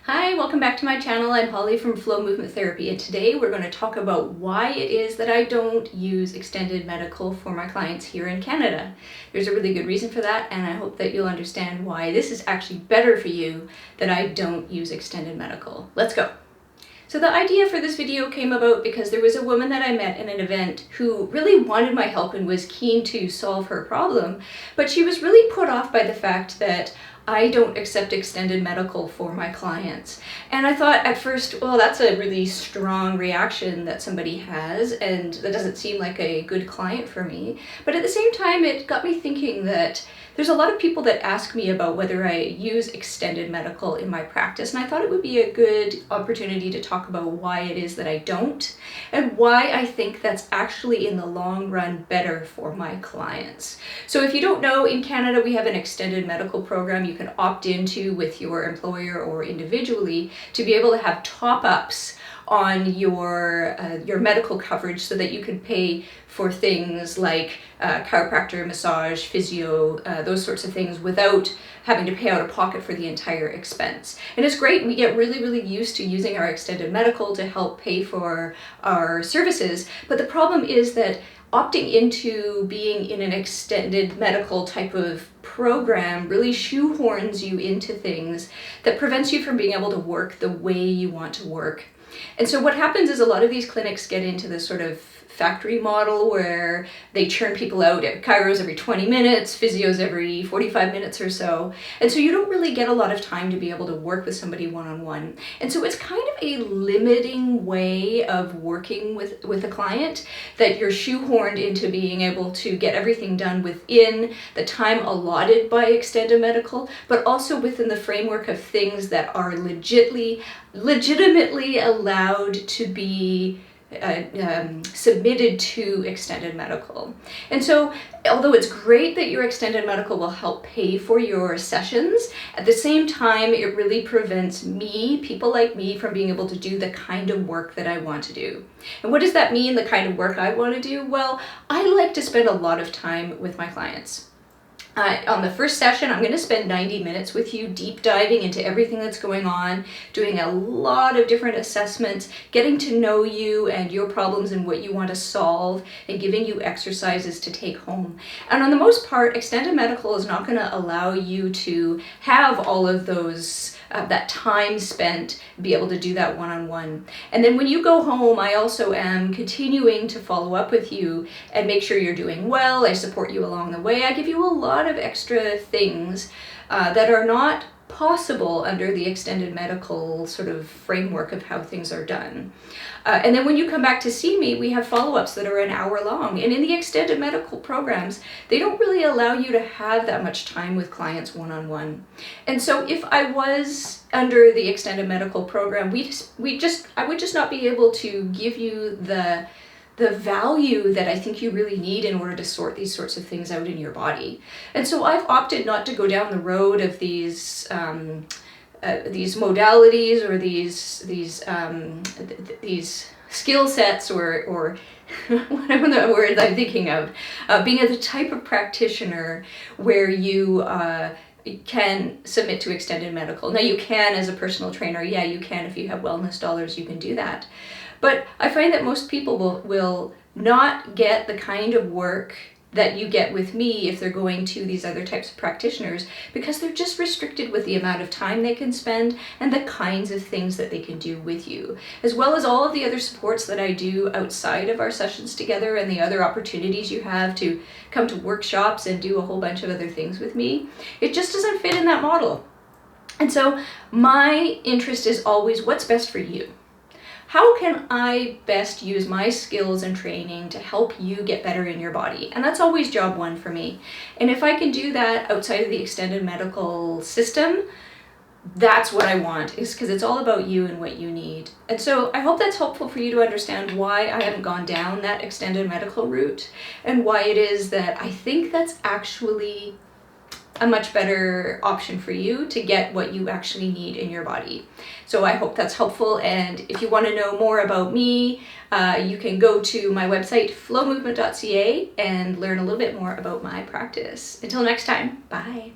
Hi, welcome back to my channel. I'm Holly from Flow Movement Therapy, and today we're going to talk about why it is that I don't use extended medical for my clients here in Canada. There's a really good reason for that, and I hope that you'll understand why this is actually better for you that I don't use extended medical. Let's go. So the idea for this video came about because there was a woman that I met in an event who really wanted my help and was keen to solve her problem, but she was really put off by the fact that I don't accept extended medical for my clients. And I thought at first, well, that's a really strong reaction that somebody has, and that doesn't seem like a good client for me. But at the same time, it got me thinking that there's a lot of people that ask me about whether I use extended medical in my practice, and I thought it would be a good opportunity to talk about why it is that I don't, and why I think that's actually in the long run better for my clients. So if you don't know, in Canada we have an extended medical program you can opt into with your employer or individually to be able to have top-ups on your medical coverage so that you can pay for things like chiropractor, massage, physio, those sorts of things without having to pay out of pocket for the entire expense. And it's great. We get really used to using our extended medical to help pay for our services. But the problem is that opting into being in an extended medical type of program really shoehorns you into things that prevents you from being able to work the way you want to work. And so what happens is a lot of these clinics get into this sort of factory model where they churn people out at chiros every 20 minutes, physios every 45 minutes or so. And so you don't really get a lot of time to be able to work with somebody one-on-one. And so it's kind of a limiting way of working with a client, that you're shoehorned into being able to get everything done within the time allotted by extended medical, but also within the framework of things that are legitimately allowed to be submitted to extended medical. And so although it's great that your extended medical will help pay for your sessions, at the same time it really prevents people like me, from being able to do the kind of work that I want to do. And what does that mean, the kind of work I want to do? Well, I like to spend a lot of time with my clients. On the first session, I'm going to spend 90 minutes with you, deep diving into everything that's going on, doing a lot of different assessments, getting to know you and your problems and what you want to solve, and giving you exercises to take home. And on the most part, extended medical is not going to allow you to have all of those that time spent, be able to do that one-on-one. And then when you go home, I also am continuing to follow up with you and make sure you're doing well. I support you along the way. I give you a lot of extra things that are not possible under the extended medical sort of framework of how things are done. And then when you come back to see me, we have follow-ups that are an hour long. And in the extended medical programs, they don't really allow you to have that much time with clients one-on-one. And so if I was under the extended medical program, I would just not be able to give you the value that I think you really need in order to sort these sorts of things out in your body. And so I've opted not to go down the road of these modalities or these skill sets or whatever the word I'm thinking of, being the type of practitioner where you can submit to extended medical. Now you can as a personal trainer, yeah, you can. If you have wellness dollars, you can do that. But I find that most people will not get the kind of work that you get with me if they're going to these other types of practitioners, because they're just restricted with the amount of time they can spend and the kinds of things that they can do with you, as well as all of the other supports that I do outside of our sessions together and the other opportunities you have to come to workshops and do a whole bunch of other things with me. It just doesn't fit in that model. And so my interest is always what's best for you. How can I best use my skills and training to help you get better in your body? And that's always job one for me. And if I can do that outside of the extended medical system, that's what I want, is because it's all about you and what you need. And so I hope that's helpful for you to understand why I haven't gone down that extended medical route, and why it is that I think that's actually a much better option for you to get what you actually need in your body. So I hope that's helpful, and if you want to know more about me, you can go to my website flowmovement.ca and learn a little bit more about my practice. Until next time, bye.